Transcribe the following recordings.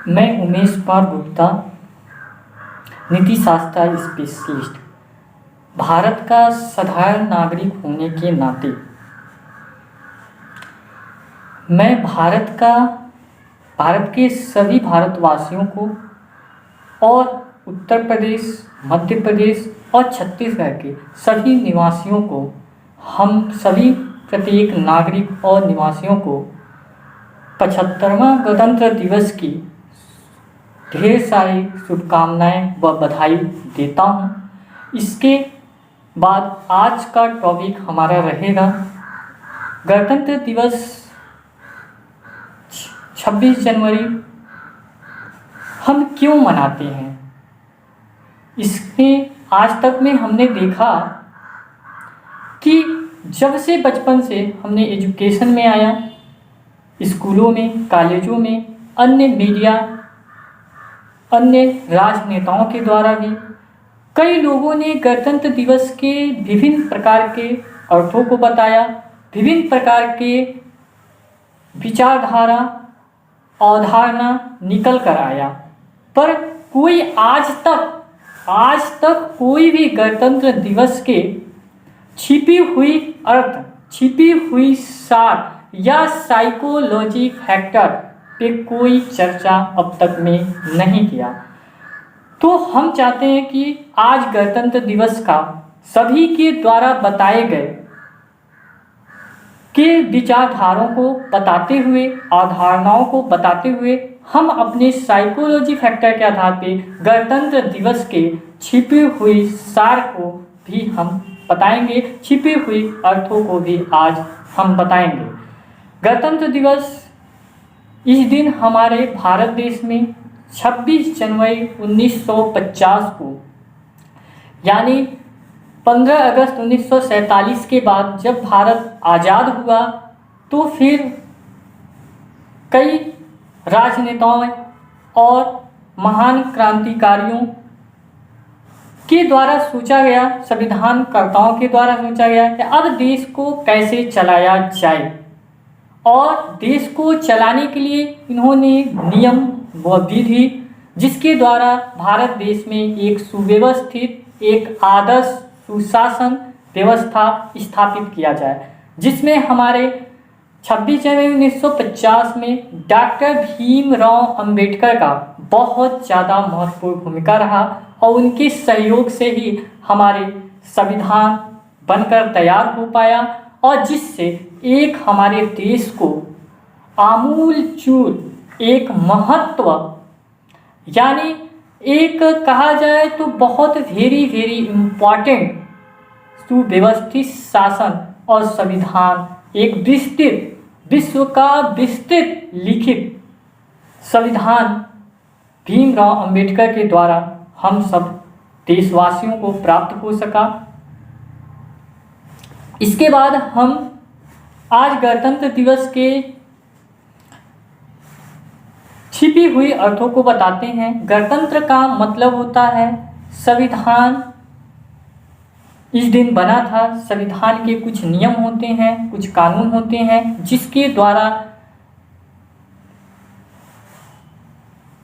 मैं उमेश कुमार गुप्ता, नीति शास्त्र स्पेशलिस्ट, भारत का साधारण नागरिक होने के नाते मैं भारत के सभी भारतवासियों को और उत्तर प्रदेश, मध्य प्रदेश और छत्तीसगढ़ के सभी निवासियों को, हम सभी प्रत्येक नागरिक और निवासियों को 75वां गणतंत्र दिवस की ढेर सारी शुभकामनाएं व बधाई देता हूं। इसके बाद आज का टॉपिक हमारा रहेगा गणतंत्र दिवस 26 जनवरी हम क्यों मनाते हैं। इसमें आज तक में हमने देखा कि जब से बचपन से हमने एजुकेशन में आया, स्कूलों में, कॉलेजों में, अन्य मीडिया, अन्य राजनेताओं के द्वारा भी कई लोगों ने गणतंत्र दिवस के विभिन्न प्रकार के अर्थों को बताया, विभिन्न प्रकार के विचारधारा, अवधारणा निकल कर आया, पर कोई आज तक कोई भी गणतंत्र दिवस के छिपी हुई अर्थ, छिपी हुई सार या साइकोलॉजी फैक्टर पे कोई चर्चा अब तक में नहीं किया। तो हम चाहते हैं कि आज गणतंत्र दिवस का सभी के द्वारा बताए गए के विचारधाराओं को बताते हुए, अवधारणाओं को बताते हुए, हम अपने साइकोलॉजी फैक्टर के आधार पे गणतंत्र दिवस के छिपी हुई सार को भी हम बताएंगे, छिपी हुई अर्थों को भी आज हम बताएंगे। गणतंत्र दिवस इस दिन हमारे भारत देश में 26 जनवरी 1950 को, यानी 15 अगस्त 1947 के बाद जब भारत आज़ाद हुआ, तो फिर कई राजनेताओं और महान क्रांतिकारियों के द्वारा सोचा गया, संविधानकर्ताओं के द्वारा सोचा गया कि अब देश को कैसे चलाया जाए, और देश को चलाने के लिए इन्होंने नियम व विधि, जिसके द्वारा भारत देश में एक सुव्यवस्थित, एक आदर्श सुशासन व्यवस्था स्थापित किया जाए, जिसमें हमारे 26 जनवरी 1950 में डॉक्टर भीमराव अंबेडकर का बहुत ज़्यादा महत्वपूर्ण भूमिका रहा, और उनके सहयोग से ही हमारे संविधान बनकर तैयार हो पाया, और जिससे एक हमारे देश को आमूलचूल एक महत्व, यानी एक कहा जाए तो बहुत वेरी इम्पॉर्टेंट सुव्यवस्थित शासन और संविधान, एक विश्व का विस्तृत लिखित संविधान भीमराव अंबेडकर के द्वारा हम सब देशवासियों को प्राप्त हो सका। इसके बाद हम आज गणतंत्र दिवस के छिपी हुई अर्थों को बताते हैं। गणतंत्र का मतलब होता है संविधान इस दिन बना था, संविधान के कुछ नियम होते हैं, कुछ कानून होते हैं, जिसके द्वारा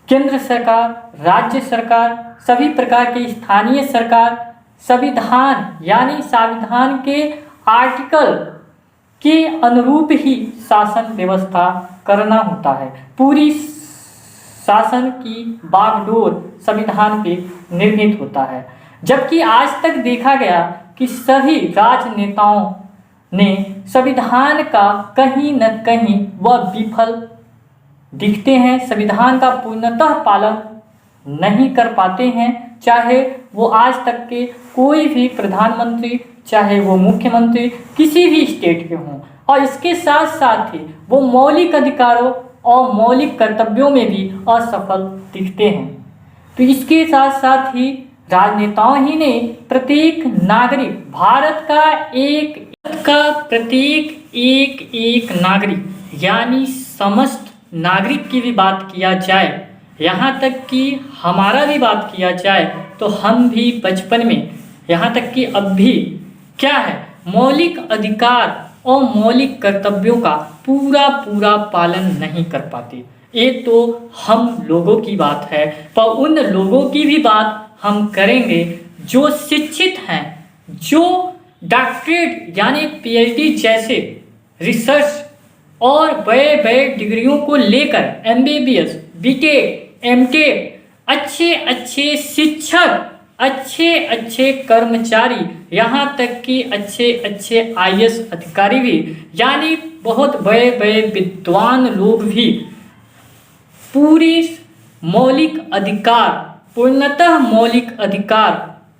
केंद्र सरकार, राज्य सरकार, सभी प्रकार के स्थानीय सरकार संविधान यानी संविधान के आर्टिकल के अनुरूप ही शासन व्यवस्था करना होता है। पूरी शासन की बागडोर संविधान पे निर्मित होता है। जबकि आज तक देखा गया कि सभी राजनेताओं ने संविधान का कहीं न कहीं वह विफल दिखते हैं, संविधान का पूर्णतः पालन नहीं कर पाते हैं, चाहे वो आज तक के कोई भी प्रधानमंत्री, चाहे वो मुख्यमंत्री किसी भी स्टेट के हों, और इसके साथ साथ ही वो मौलिक अधिकारों और मौलिक कर्तव्यों में भी असफल दिखते हैं। तो इसके साथ साथ ही राजनेताओं ही ने प्रत्येक नागरिक, भारत का प्रत्येक एक नागरिक यानी समस्त नागरिक की भी बात किया जाए, यहाँ तक कि हमारा भी बात किया जाए, तो हम भी बचपन में, यहाँ तक कि अब भी क्या है, मौलिक अधिकार और मौलिक कर्तव्यों का पूरा पालन नहीं कर पाते। ये तो हम लोगों की बात है, पर उन लोगों की भी बात हम करेंगे जो शिक्षित हैं, जो डॉक्टरेट यानी पीएचडी जैसे रिसर्च और बड़े बड़े डिग्रियों को लेकर एमबीबीएस, बीटेक, एमटेक, अच्छे अच्छे शिक्षक, अच्छे अच्छे कर्मचारी, यहाँ तक कि अच्छे अच्छे आईएएस अधिकारी भी, यानी बहुत बड़े बड़े विद्वान लोग भी पूरी मौलिक अधिकार, पूर्णतः मौलिक अधिकार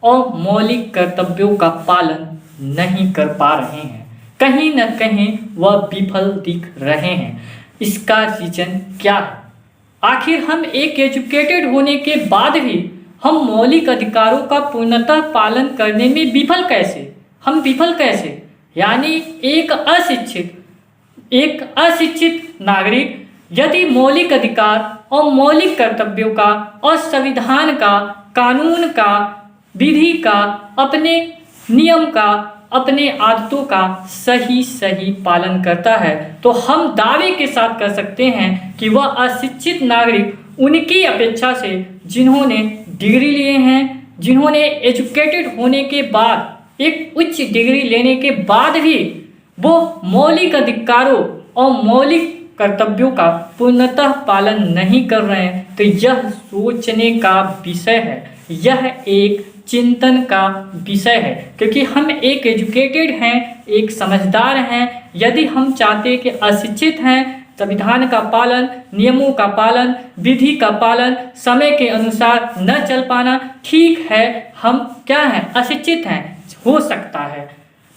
और मौलिक कर्तव्यों का पालन नहीं कर पा रहे हैं। कहीं न कहीं वह विफल दिख रहे हैं। इसका रीजन क्या है? आखिर हम एक एजुकेटेड होने के बाद भी हम मौलिक अधिकारों का पूर्णतः पालन करने में विफल कैसे? हम विफल कैसे? यानी एक अशिक्षित नागरिक यदि मौलिक अधिकार और मौलिक कर्तव्यों का और संविधान का, कानून का, विधि का, अपने नियम का, अपने आदतों का सही पालन करता है, तो हम दावे के साथ कर सकते हैं कि वह अशिक्षित नागरिक उनकी अपेक्षा से जिन्होंने डिग्री लिए हैं, जिन्होंने एजुकेटेड होने के बाद एक उच्च डिग्री लेने के बाद भी वो मौलिक अधिकारों और मौलिक कर्तव्यों का पूर्णतः पालन नहीं कर रहे हैं, तो यह सोचने का विषय है, यह एक चिंतन का विषय है। क्योंकि हम एक एजुकेटेड हैं, एक समझदार हैं, यदि हम चाहते हैं कि अशिक्षित हैं, संविधान का पालन, नियमों का पालन, विधि का पालन, समय के अनुसार न चल पाना, ठीक है, हम क्या हैं, अशिक्षित हैं, हो सकता है,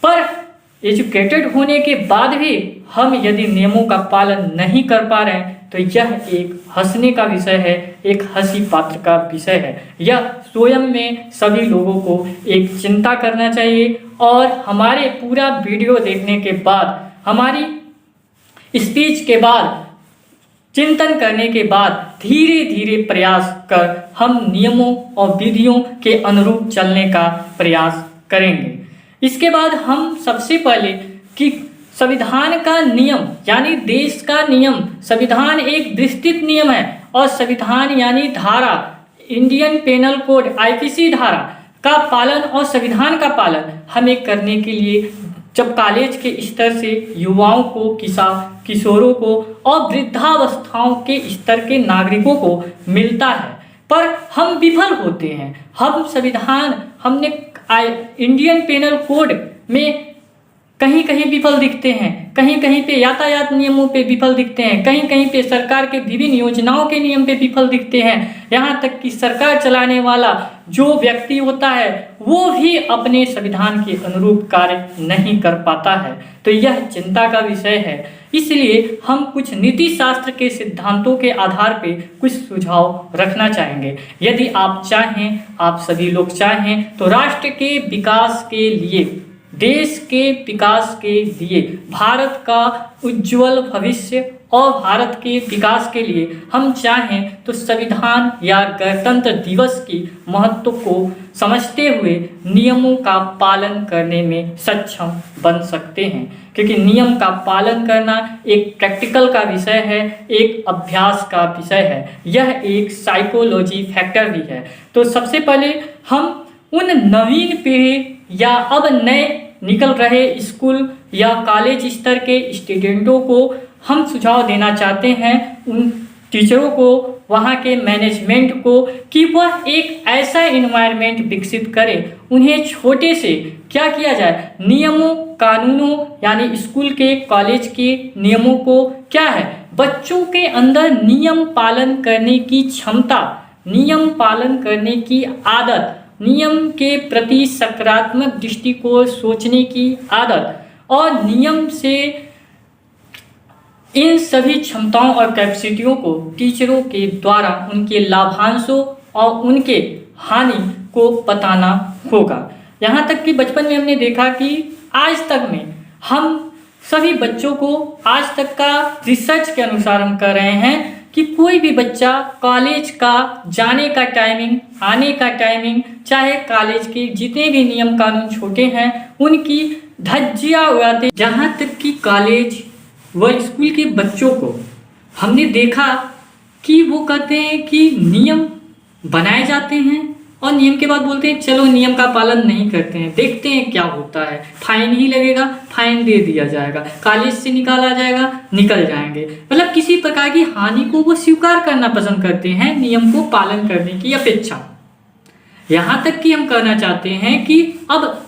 पर एजुकेटेड होने के बाद भी हम यदि नियमों का पालन नहीं कर पा रहे हैं, तो यह एक हंसने का विषय है, एक हंसी पात्र का विषय है। यह स्वयं में सभी लोगों को एक चिंता करना चाहिए और हमारे पूरा वीडियो देखने के बाद, हमारी स्पीच के बाद, चिंतन करने के बाद धीरे धीरे प्रयास कर हम नियमों और विधियों के अनुरूप चलने का प्रयास करेंगे। इसके बाद हम सबसे पहले कि संविधान का नियम यानी देश का नियम, संविधान एक विस्तृत नियम है और संविधान यानी धारा, इंडियन पेनल कोड आईपीसी धारा का पालन और संविधान का पालन हमें करने के लिए जब कॉलेज के स्तर से युवाओं को, किशोरों को और वृद्धावस्थाओं के स्तर के नागरिकों को मिलता है, पर हम विफल होते हैं। हम संविधान, हमने इंडियन पेनल कोड में कहीं कहीं विफल दिखते हैं, कहीं कहीं पे यातायात नियमों पे विफल दिखते हैं, कहीं कहीं पे सरकार के विभिन्न योजनाओं के नियम पे विफल दिखते हैं, यहाँ तक कि सरकार चलाने वाला जो व्यक्ति होता है वो भी अपने संविधान के अनुरूप कार्य नहीं कर पाता है। तो यह चिंता का विषय है। इसलिए हम कुछ नीति शास्त्र के सिद्धांतों के आधार पे कुछ सुझाव रखना चाहेंगे। यदि आप चाहें, आप सभी लोग चाहें, तो राष्ट्र के विकास के लिए, देश के विकास के लिए, भारत का उज्जवल भविष्य और भारत के विकास के लिए हम चाहें तो संविधान या गणतंत्र दिवस की महत्व को समझते हुए नियमों का पालन करने में सक्षम बन सकते हैं। क्योंकि नियम का पालन करना एक प्रैक्टिकल का विषय है, एक अभ्यास का विषय है, यह एक साइकोलॉजी फैक्टर भी है। तो सबसे पहले हम उन नवीन पीढ़ी या अब नए निकल रहे स्कूल या कॉलेज स्तर के स्टूडेंटों को हम सुझाव देना चाहते हैं, उन टीचरों को, वहाँ के मैनेजमेंट को, कि वह एक ऐसा इन्वायरमेंट विकसित करे, उन्हें छोटे से क्या किया जाए, नियमों, कानूनों यानी स्कूल के, कॉलेज के नियमों को क्या है, बच्चों के अंदर नियम पालन करने की क्षमता, नियम पालन करने की आदत, नियम के प्रति सकारात्मक दृष्टिकोण सोचने की आदत और नियम से इन सभी क्षमताओं और कैपेसिटियों को टीचरों के द्वारा उनके लाभांशों और उनके हानि को बताना होगा। यहाँ तक कि बचपन में हमने देखा कि आज तक में हम सभी बच्चों को, आज तक का रिसर्च के अनुसार हम कर रहे हैं कि कोई भी बच्चा कॉलेज का जाने का टाइमिंग, आने का टाइमिंग, चाहे कॉलेज के जितने भी नियम कानून छोटे हैं उनकी धज्जियां उड़ाते। जहाँ तक कि कॉलेज व स्कूल के बच्चों को हमने देखा कि वो कहते हैं कि नियम बनाए जाते हैं और नियम के बाद बोलते हैं चलो नियम का पालन नहीं करते हैं, देखते हैं क्या होता है, फाइन ही लगेगा, फाइन दे दिया जाएगा, कॉलेज से निकाला जाएगा, निकल जाएंगे। मतलब किसी प्रकार की हानि को वो स्वीकार करना पसंद करते हैं नियम को पालन करने की अपेक्षा। यहाँ तक कि हम कहना चाहते हैं कि अब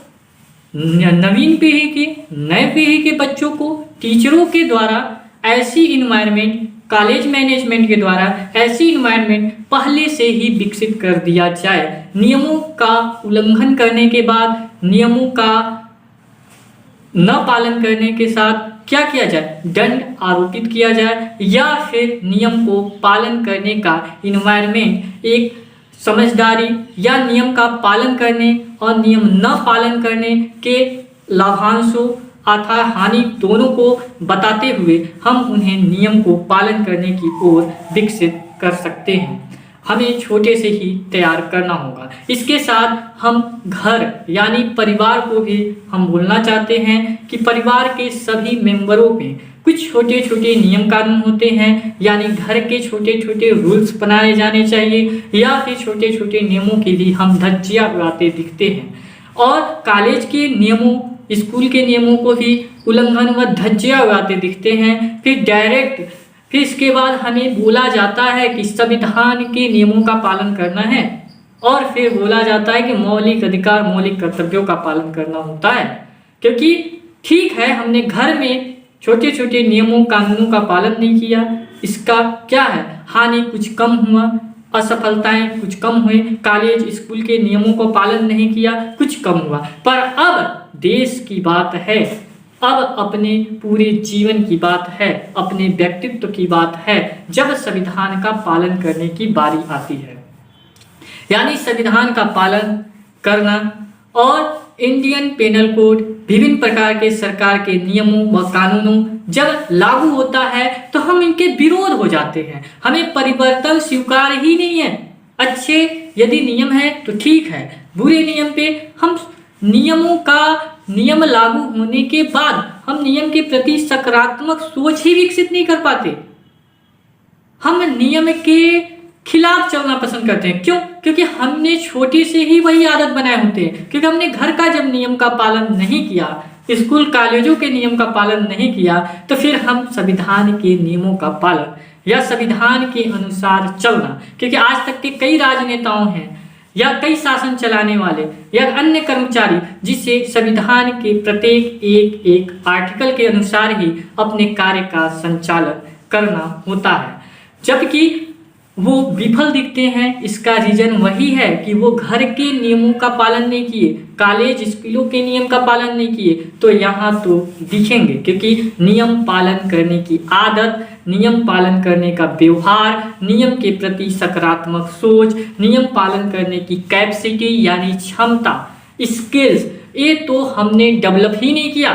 नवीन पीढ़ी के, नए पीढ़ी के बच्चों को टीचरों के द्वारा ऐसी इन्वायरमेंट, कॉलेज मैनेजमेंट के द्वारा ऐसी इन्वायरमेंट पहले से ही विकसित कर दिया जाए। नियमों का उल्लंघन करने के बाद, नियमों का न पालन करने के साथ क्या किया जाए, दंड आरोपित किया जाए, या फिर नियम को पालन करने का इन्वायरमेंट एक समझदारी या नियम का पालन करने और नियम न पालन करने के लाभांशों अथवा हानि दोनों को बताते हुए हम उन्हें नियम को पालन करने की ओर विकसित कर सकते हैं। हमें छोटे से ही तैयार करना होगा। इसके साथ हम घर यानी परिवार को भी हम बोलना चाहते हैं कि परिवार के सभी मेंबरों में कुछ छोटे छोटे नियम कानून होते हैं, यानी घर के छोटे छोटे रूल्स बनाए जाने चाहिए, या फिर छोटे छोटे नियमों की भी हम धज्जियां उड़ाते दिखते हैं। और कॉलेज के नियमों, स्कूल के नियमों को भी उल्लंघन व धज्जियां उड़ाते दिखते हैं। फिर इसके बाद हमें बोला जाता है कि संविधान के नियमों का पालन करना है, और फिर बोला जाता है कि मौलिक अधिकार, मौलिक कर्तव्यों का पालन करना होता है। क्योंकि ठीक है, हमने घर में छोटे छोटे नियमों कानूनों का पालन नहीं किया, इसका क्या है, हानि कुछ कम हुआ, असफलताएं कुछ कम हुई, कॉलेज स्कूल के नियमों को पालन नहीं किया, कुछ कम हुआ। पर अब देश की बात है, अब अपने पूरे जीवन की बात है, अपने व्यक्तित्व की बात है, जब संविधान का पालन करने की बारी आती है। यानी संविधान का पालन करना और इंडियन पेनल कोड, विभिन्न प्रकार के सरकार के नियमों व कानूनों जब लागू होता है तो हम इनके विरोध हो जाते हैं। हमें परिवर्तन स्वीकार ही नहीं है। अच्छे यदि नियम है तो ठीक है, बुरे नियम पे हम नियम लागू होने के बाद हम नियम के प्रति सकारात्मक सोच ही विकसित नहीं कर पाते। हम नियम के खिलाफ चलना पसंद करते हैं। क्यों? क्योंकि हमने छोटी से ही वही आदत बनाए होते हैं। क्योंकि हमने घर का जब नियम का पालन नहीं किया, स्कूल कॉलेजों के नियम का पालन नहीं किया, तो फिर हम संविधान के नियमों का पालन या संविधान के अनुसार चलना, क्योंकि आज तक के कई राजनेताओं हैं या कई शासन चलाने वाले या अन्य कर्मचारी जिससे संविधान के प्रत्येक एक आर्टिकल के अनुसार ही अपने कार्य का संचालन करना होता है, जबकि वो विफल दिखते हैं। इसका रीजन वही है कि वो घर के नियमों का पालन नहीं किए, कॉलेज स्कूलों के नियम का पालन नहीं किए, तो यहाँ तो दिखेंगे। क्योंकि नियम पालन करने की आदत, नियम पालन करने का व्यवहार, नियम के प्रति सकारात्मक सोच, नियम पालन करने की कैपेसिटी यानी क्षमता, स्किल्स, ये तो हमने डेवलप ही नहीं किया।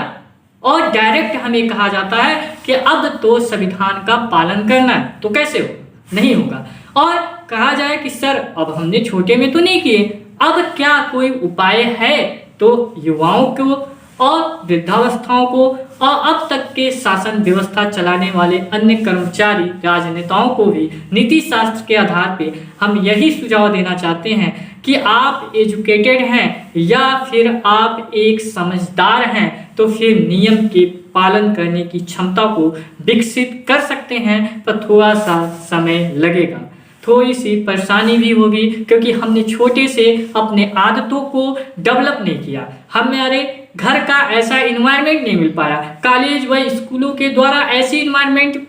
और डायरेक्ट हमें कहा जाता है कि अब तो संविधान का पालन करना है, तो कैसे हो? नहीं होगा। और कहा जाए कि सर अब हमने छोटे में तो नहीं किए, अब क्या कोई उपाय है? तो युवाओं को और वृद्धावस्थाओं को और अब तक के शासन व्यवस्था चलाने वाले अन्य कर्मचारी, राजनेताओं को भी नीति शास्त्र के आधार पे हम यही सुझाव देना चाहते हैं कि आप एजुकेटेड हैं या फिर आप एक समझदार हैं, तो फिर नियम के पालन करने की क्षमता को विकसित कर सकते हैं, पर थोड़ा सा समय लगेगा, थोड़ी सी परेशानी भी होगी, क्योंकि हमने छोटे से अपने आदतों को डेवलप नहीं किया। हमारे घर का ऐसा इन्वायरमेंट नहीं मिल पाया, कॉलेज व स्कूलों के द्वारा ऐसी इन्वायरमेंट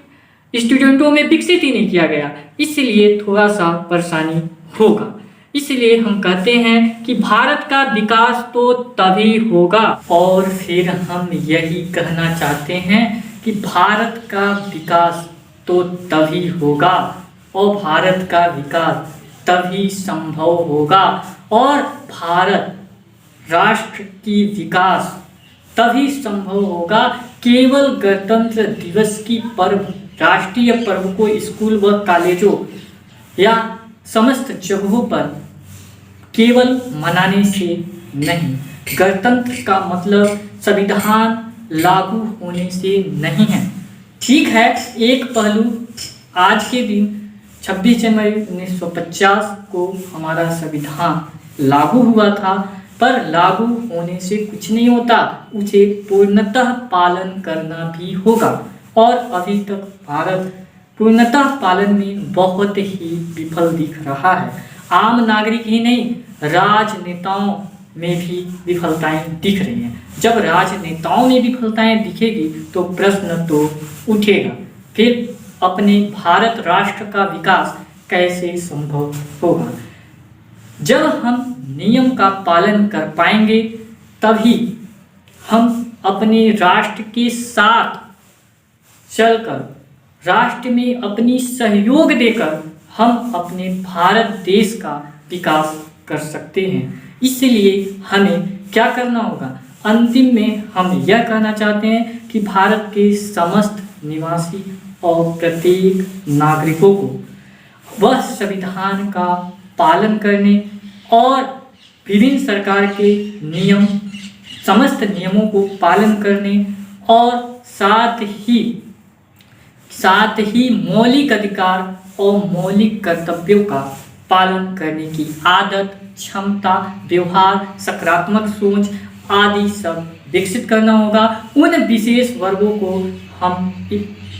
स्टूडेंटों में विकसित ही नहीं किया गया, इसलिए थोड़ा सा परेशानी होगा। इसलिए हम कहते हैं कि भारत का विकास तो तभी होगा, और फिर हम यही कहना चाहते हैं कि भारत का विकास तो तभी होगा और भारत का विकास तभी संभव होगा, और भारत राष्ट्र की विकास तभी संभव होगा केवल गणतंत्र दिवस की पर्व, राष्ट्रीय पर्व को स्कूल व कॉलेजों या समस्त जगहों पर केवल मनाने से नहीं। गणतंत्र का मतलब संविधान लागू होने से नहीं है। ठीक है, एक पहलू आज के दिन 26 जनवरी 1950 को हमारा संविधान लागू हुआ था, पर लागू होने से कुछ नहीं होता, उसे पूर्णतः पालन करना भी होगा। और अभी तक भारत पूर्णतः पालन में बहुत ही विफल दिख रहा है। आम नागरिक ही नहीं, राजनेताओं में भी विफलताएं दिख रही हैं। जब राजनेताओं में विफलताएं दिखेगी तो प्रश्न तो उठेगा, फिर अपने भारत राष्ट्र का विकास कैसे संभव होगा। जब हम नियम का पालन कर पाएंगे तभी हम अपने राष्ट्र के साथ चलकर, राष्ट्र में अपनी सहयोग देकर हम अपने भारत देश का विकास कर सकते हैं। इसलिए हमें क्या करना होगा? अंतिम में हम यह कहना चाहते हैं कि भारत के समस्त निवासी और प्रत्येक नागरिकों को वह संविधान का पालन करने और विभिन्न सरकार के नियम, समस्त नियमों को पालन करने और साथ ही मौलिक अधिकार और मौलिक कर्तव्यों का पालन करने की आदत, क्षमता, व्यवहार, सकारात्मक सोच आदि सब विकसित करना होगा। उन विशेष वर्गों को हम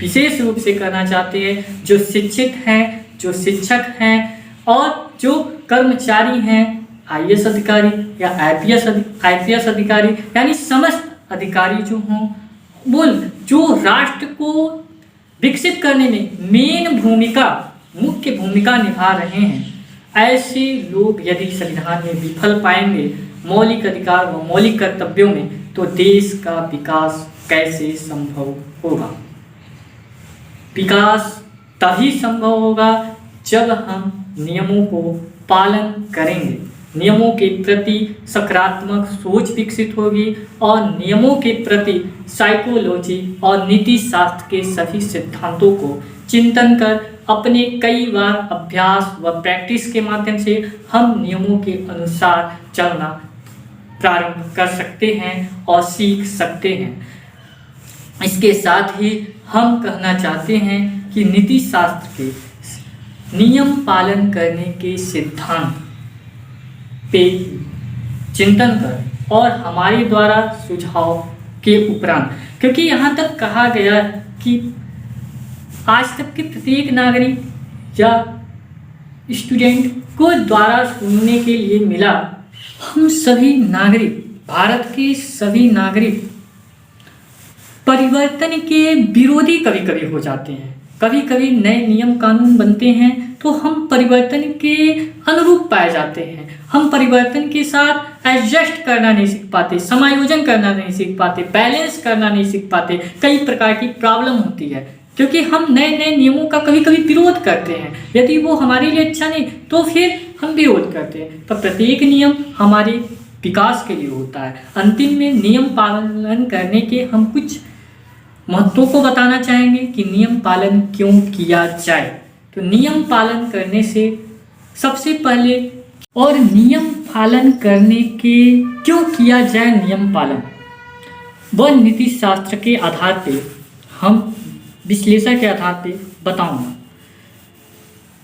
विशेष रूप से करना चाहते हैं जो शिक्षित हैं, जो शिक्षक हैं और जो कर्मचारी हैं, आईएएस अधिकारी या आईपीएस अधिकारी, यानी समस्त अधिकारी जो हों, जो राष्ट्र को विकसित करने में मुख्य भूमिका निभा रहे हैं। ऐसे लोग यदि संविधान में विफल पाएंगे मौलिक अधिकार व मौलिक कर्तव्यों में, तो देश का विकास कैसे संभव होगा? विकास तभी संभव होगा जब हम नियमों को पालन करेंगे, नियमों के प्रति सकारात्मक सोच विकसित होगी और नियमों के प्रति साइकोलॉजी और नीति शास्त्र के सभी सिद्धांतों को चिंतन कर अपने कई बार अभ्यास व प्रैक्टिस के माध्यम से हम नियमों के अनुसार चलना प्रारंभ कर सकते हैं और सीख सकते हैं। इसके साथ ही हम कहना चाहते हैं कि नीति शास्त्र के नियम पालन करने के सिद्धांत पे चिंतन कर और हमारे द्वारा सुझाव के उपरांत, क्योंकि यहाँ तक कहा गया कि आज तक के प्रत्येक नागरिक या स्टूडेंट को द्वारा सुनने के लिए मिला, हम सभी नागरिक, भारत के सभी नागरिक परिवर्तन के विरोधी कभी कभी हो जाते हैं। कभी कभी नए नियम कानून बनते हैं तो हम परिवर्तन के अनुरूप पाए जाते हैं। हम परिवर्तन के साथ एडजस्ट करना नहीं सीख पाते, समायोजन करना नहीं सीख पाते, बैलेंस करना नहीं सीख पाते। कई प्रकार की प्रॉब्लम होती है क्योंकि हम नए नए नियमों का कभी कभी विरोध करते हैं। यदि वो हमारे लिए अच्छा नहीं तो फिर हम विरोध करते हैं। तो प्रत्येक नियम हमारे विकास के लिए होता है। अंतिम में नियम पालन करने के हम कुछ महत्वों को बताना चाहेंगे कि नियम पालन क्यों किया जाए। तो नियम पालन करने से सबसे पहले, और नियम पालन करने के क्यों किया जाए नियम पालन, वह नीति शास्त्र के आधार पे, हम विश्लेषण के आधार पे बताऊंगा।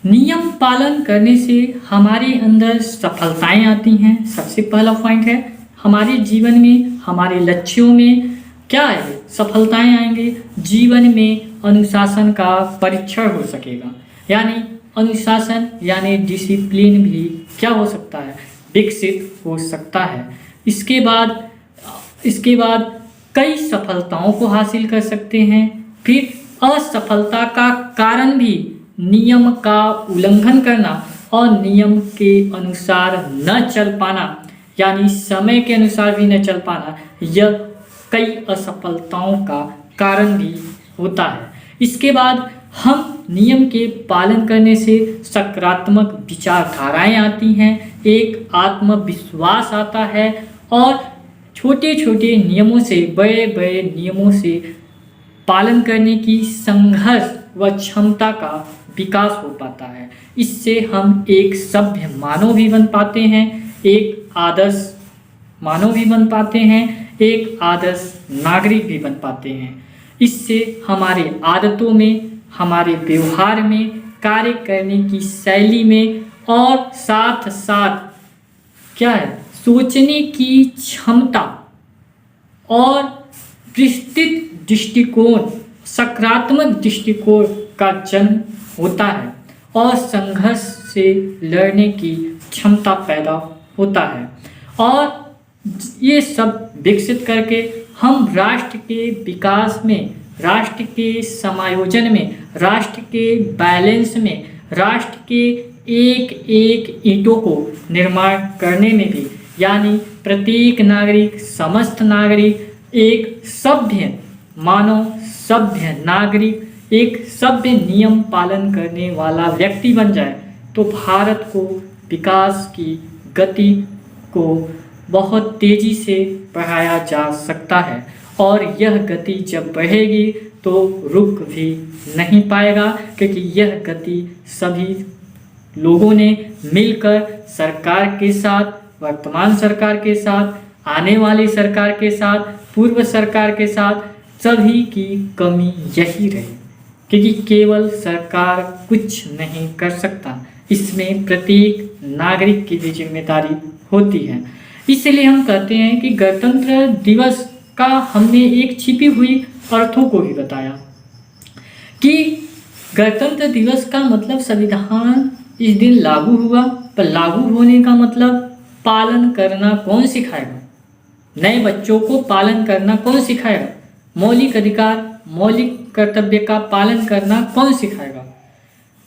नियम पालन करने से हमारे अंदर सफलताएं आती हैं। सबसे पहला पॉइंट है हमारे जीवन में, हमारे लक्ष्यों में क्या है, सफलताएं आएंगे। जीवन में अनुशासन का परीक्षण हो सकेगा, यानी अनुशासन यानी डिसिप्लिन भी क्या हो सकता है, विकसित हो सकता है। इसके बाद कई सफलताओं को हासिल कर सकते हैं। फिर असफलता का कारण भी नियम का उल्लंघन करना और नियम के अनुसार न चल पाना, यानी समय के अनुसार भी न चल पाना, यह कई असफलताओं का कारण भी होता है। इसके बाद हम नियम के पालन करने से सकारात्मक विचारधाराएं आती हैं, एक आत्मविश्वास आता है और छोटे छोटे नियमों से, बड़े बड़े नियमों से पालन करने की संघर्ष व क्षमता का विकास हो पाता है। इससे हम एक सभ्य मानव भी बन पाते हैं, एक आदर्श मानव भी बन पाते हैं, एक आदर्श नागरिक भी बन पाते हैं। इससे हमारे आदतों में, हमारे व्यवहार में कार्य करने की शैली में और साथ साथ क्या है, सोचने की क्षमता और विस्तृत दृष्टिकोण, सकारात्मक दृष्टिकोण का जन्म होता है और संघर्ष से लड़ने की क्षमता पैदा होता है। और ये सब विकसित करके हम राष्ट्र के विकास में, राष्ट्र के समायोजन में, राष्ट्र के बैलेंस में, राष्ट्र के एक एक ईंटों को निर्माण करने में भी, यानी प्रत्येक नागरिक, समस्त नागरिक एक सभ्य मानव, सभ्य नागरिक, एक सभ्य नियम पालन करने वाला व्यक्ति बन जाए तो भारत को विकास की गति को बहुत तेज़ी से बढ़ाया जा सकता है। और यह गति जब बढ़ेगी तो रुक भी नहीं पाएगा, क्योंकि यह गति सभी लोगों ने मिलकर सरकार के साथ, वर्तमान सरकार के साथ, आने वाली सरकार के साथ, पूर्व सरकार के साथ, सभी की कमी यही रही, क्योंकि केवल सरकार कुछ नहीं कर सकता, इसमें प्रत्येक नागरिक की भी जिम्मेदारी होती है। इसलिए हम कहते हैं कि गणतंत्र दिवस का हमने एक छिपी हुई अर्थों को भी बताया कि गणतंत्र दिवस का मतलब संविधान इस दिन लागू हुआ, पर लागू होने का मतलब पालन करना कौन सिखाएगा? नए बच्चों को पालन करना कौन सिखाएगा? मौलिक अधिकार, मौलिक कर्तव्य का पालन करना कौन सिखाएगा?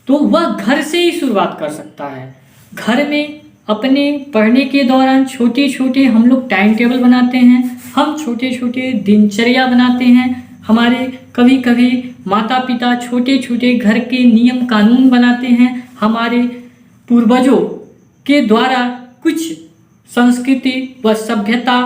तो वह घर से ही शुरुआत कर सकता है। घर में अपने पढ़ने के दौरान छोटे छोटे हम लोग टाइम टेबल बनाते हैं, हम छोटे छोटे दिनचर्या बनाते हैं, हमारे कभी कभी माता पिता छोटे छोटे घर के नियम कानून बनाते हैं, हमारे पूर्वजों के द्वारा कुछ संस्कृति व सभ्यता,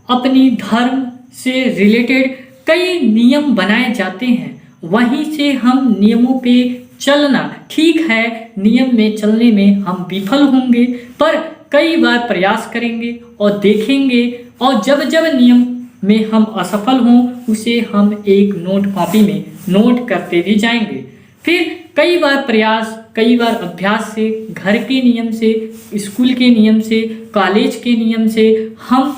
अपनी धर्म से रिलेटेड कई नियम बनाए जाते हैं। वहीं से हम नियमों पे चलना, ठीक है नियम में चलने में हम विफल होंगे, पर कई बार प्रयास करेंगे और देखेंगे, और जब जब नियम में हम असफल हों उसे हम एक नोट कॉपी में नोट करते भी जाएंगे। फिर कई बार प्रयास, कई बार अभ्यास से, घर के नियम से, स्कूल के नियम से, कॉलेज के नियम से हम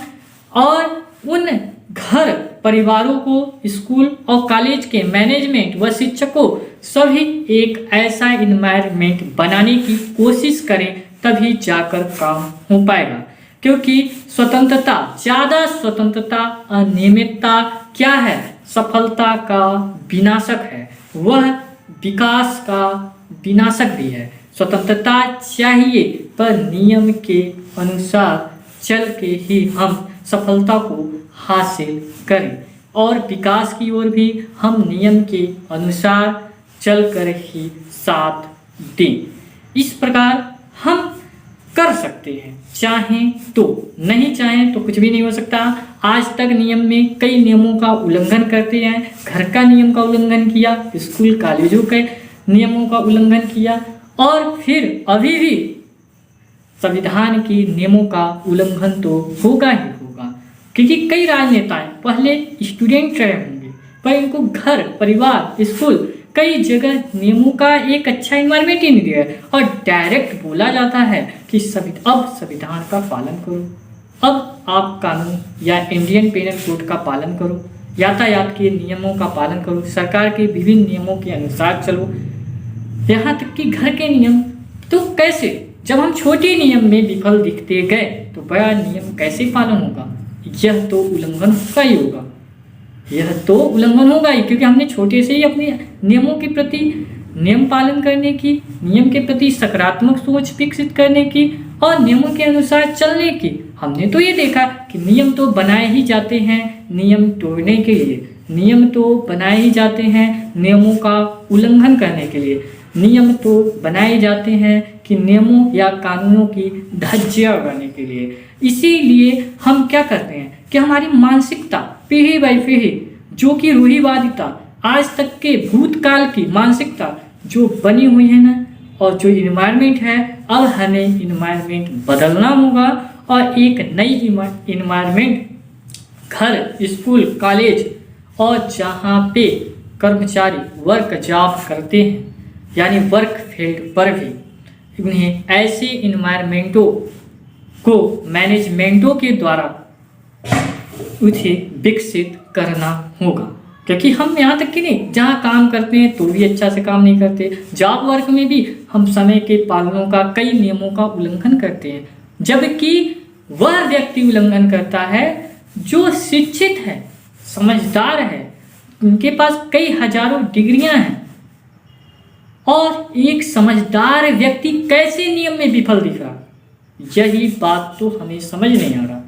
और उन घर परिवारों को, स्कूल और कॉलेज के मैनेजमेंट व शिक्षकों सभी एक ऐसा इन्वायरमेंट बनाने की कोशिश करें, तभी जाकर काम हो पाएगा। क्योंकि स्वतंत्रता, ज़्यादा स्वतंत्रता, अनियमितता क्या है? सफलता का विनाशक है, वह विकास का विनाशक भी है। स्वतंत्रता चाहिए, पर नियम के अनुसार चल के ही हम सफलता को हासिल करें, और विकास की ओर भी हम नियम के अनुसार चलकर ही साथ दें। इस प्रकार हम कर सकते हैं, चाहें तो, नहीं चाहें तो कुछ भी नहीं हो सकता। आज तक नियम में कई नियमों का उल्लंघन करते हैं, घर का नियम का उल्लंघन किया, स्कूल कॉलेजों के नियमों का उल्लंघन किया, और फिर अभी भी संविधान के नियमों का उल्लंघन तो होगा ही होगा, क्योंकि कई राजनेताएं पहले स्टूडेंट रहे होंगे, पर इनको घर, परिवार, स्कूल, कई जगह नियमों का एक अच्छा इन्वायरमेंट ही नहीं दिया है, और डायरेक्ट बोला जाता है कि अब संविधान का पालन करो, अब आप कानून या इंडियन पेनल कोड का पालन करो, यातायात के नियमों का पालन करो, सरकार के विभिन्न नियमों के अनुसार चलो, यहाँ तक कि घर के नियम। तो कैसे, जब हम छोटे नियम में विफल दिखते गए तो बड़ा नियम कैसे पालन होगा? यह तो उल्लंघन होगा ही होगा, यह तो उल्लंघन होगा ही, क्योंकि हमने छोटे से ही अपने नियमों के प्रति, नियम पालन करने की, नियम के प्रति सकारात्मक सोच विकसित करने की और नियमों के अनुसार चलने की, हमने तो ये देखा कि नियम तो बनाए ही जाते हैं नियम तोड़ने के लिए, नियम तो बनाए ही जाते हैं नियमों का उल्लंघन करने के लिए, नियम तो बनाए जाते हैं कि नियमों या कानूनों की धज्जियां उड़ाने के लिए। इसीलिए हम क्या करते हैं कि हमारी मानसिकता पीढ़ी बाई पीढ़ी, जो कि रूढ़िवादिता, आज तक के भूतकाल की मानसिकता जो बनी हुई है ना, और जो इन्वायरमेंट है, अब हमें इन्वायरमेंट बदलना होगा और एक नई इन्वायरमेंट घर, स्कूल, कॉलेज और जहाँ पे कर्मचारी वर्क जॉब करते हैं, यानी वर्क फील्ड पर भी उन्हें ऐसे इन्वायरमेंटों को मैनेजमेंटों के द्वारा उसे विकसित करना होगा। क्योंकि हम यहाँ तक कि नहीं, जहाँ काम करते हैं तो भी अच्छा से काम नहीं करते, जॉब वर्क में भी हम समय के पालनों का, कई नियमों का उल्लंघन करते हैं, जबकि वह व्यक्ति उल्लंघन करता है जो शिक्षित है, समझदार है, उनके पास कई हजारों डिग्रियां हैं। और एक समझदार व्यक्ति कैसे नियम में विफल दिख रहा, यही बात तो हमें समझ नहीं आ रहा।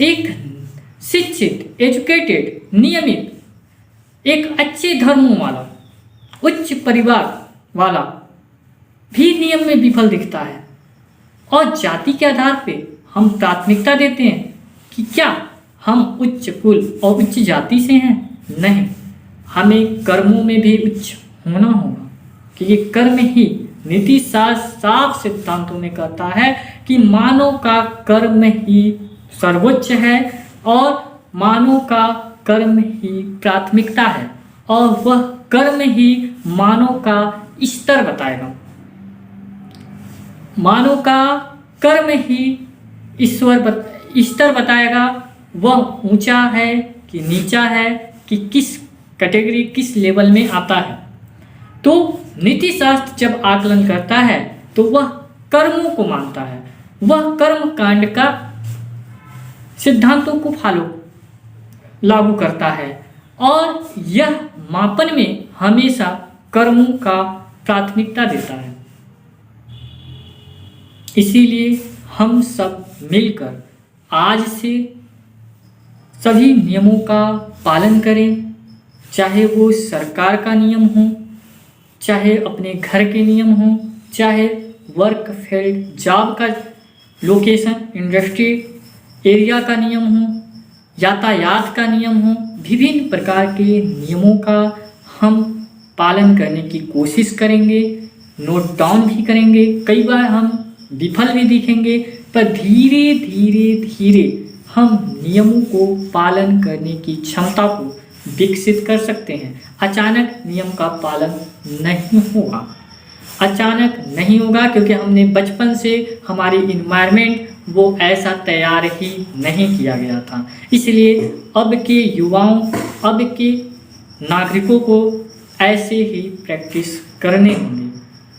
एक शिक्षित, एजुकेटेड, नियमित, एक अच्छे धर्मों वाला, उच्च परिवार वाला भी नियम में विफल दिखता है। और जाति के आधार पे हम प्राथमिकता देते हैं कि क्या हम उच्च कुल और उच्च जाति से हैं? नहीं, हमें कर्मों में भी उच्च होना होगा, क्योंकि कर्म ही नीति शास्त्र साफ सिद्धांतों में कहता है कि मानव का कर्म ही सर्वोच्च है और मानव का कर्म ही प्राथमिकता है, और वह कर्म ही मानव का स्तर बताएगा। मानव का कर्म ही स्तर बताएगा, वह ऊंचा है कि नीचा है, कि किस कैटेगरी, किस लेवल में आता है। तो नीति शास्त्र जब आकलन करता है तो वह कर्मों को मानता है, वह कर्म कांड का सिद्धांतों को लागू करता है, और यह मापन में हमेशा कर्मों का प्राथमिकता देता है। इसीलिए हम सब मिलकर आज से सभी नियमों का पालन करें, चाहे वो सरकार का नियम हो, चाहे अपने घर के नियम हो, चाहे वर्क फील्ड, जॉब का लोकेशन, इंडस्ट्री एरिया का नियम हो, यातायात का नियम हो, विभिन्न प्रकार के नियमों का हम पालन करने की कोशिश करेंगे, नोट डाउन भी करेंगे। कई बार हम विफल भी दिखेंगे, पर धीरे धीरे धीरे हम नियमों को पालन करने की क्षमता को विकसित कर सकते हैं। अचानक नियम का पालन नहीं होगा, अचानक नहीं होगा, क्योंकि हमने बचपन से हमारी इन्वायरमेंट वो ऐसा तैयार ही नहीं किया गया था। इसलिए अब के युवाओं, अब के नागरिकों को ऐसे ही प्रैक्टिस करने होंगे।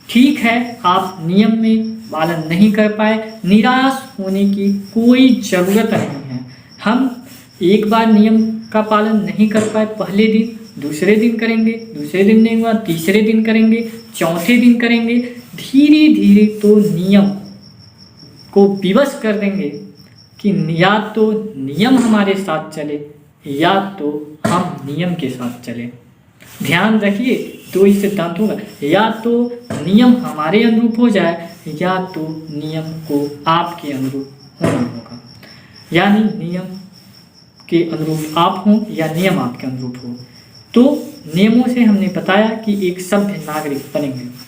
ठीक है, आप नियम में पालन नहीं कर पाए, निराश होने की कोई ज़रूरत नहीं है। हम एक बार नियम का पालन नहीं कर पाए, पहले दिन, दूसरे दिन करेंगे, दूसरे दिन नहीं हुआ, तीसरे दिन करेंगे, चौथे दिन करेंगे, धीरे धीरे तो नियम को विवश कर देंगे कि या तो नियम हमारे साथ चले या तो हम नियम के साथ चले। ध्यान रखिए, दो ही सिद्धांत होगा, या तो नियम हमारे अनुरूप हो जाए या तो नियम को आपके अनुरूप होना होगा। यानी नियम के अनुरूप आप हों या नियम आपके अनुरूप हो। तो नियमों से हमने बताया कि एक सभ्य नागरिक बनेंगे।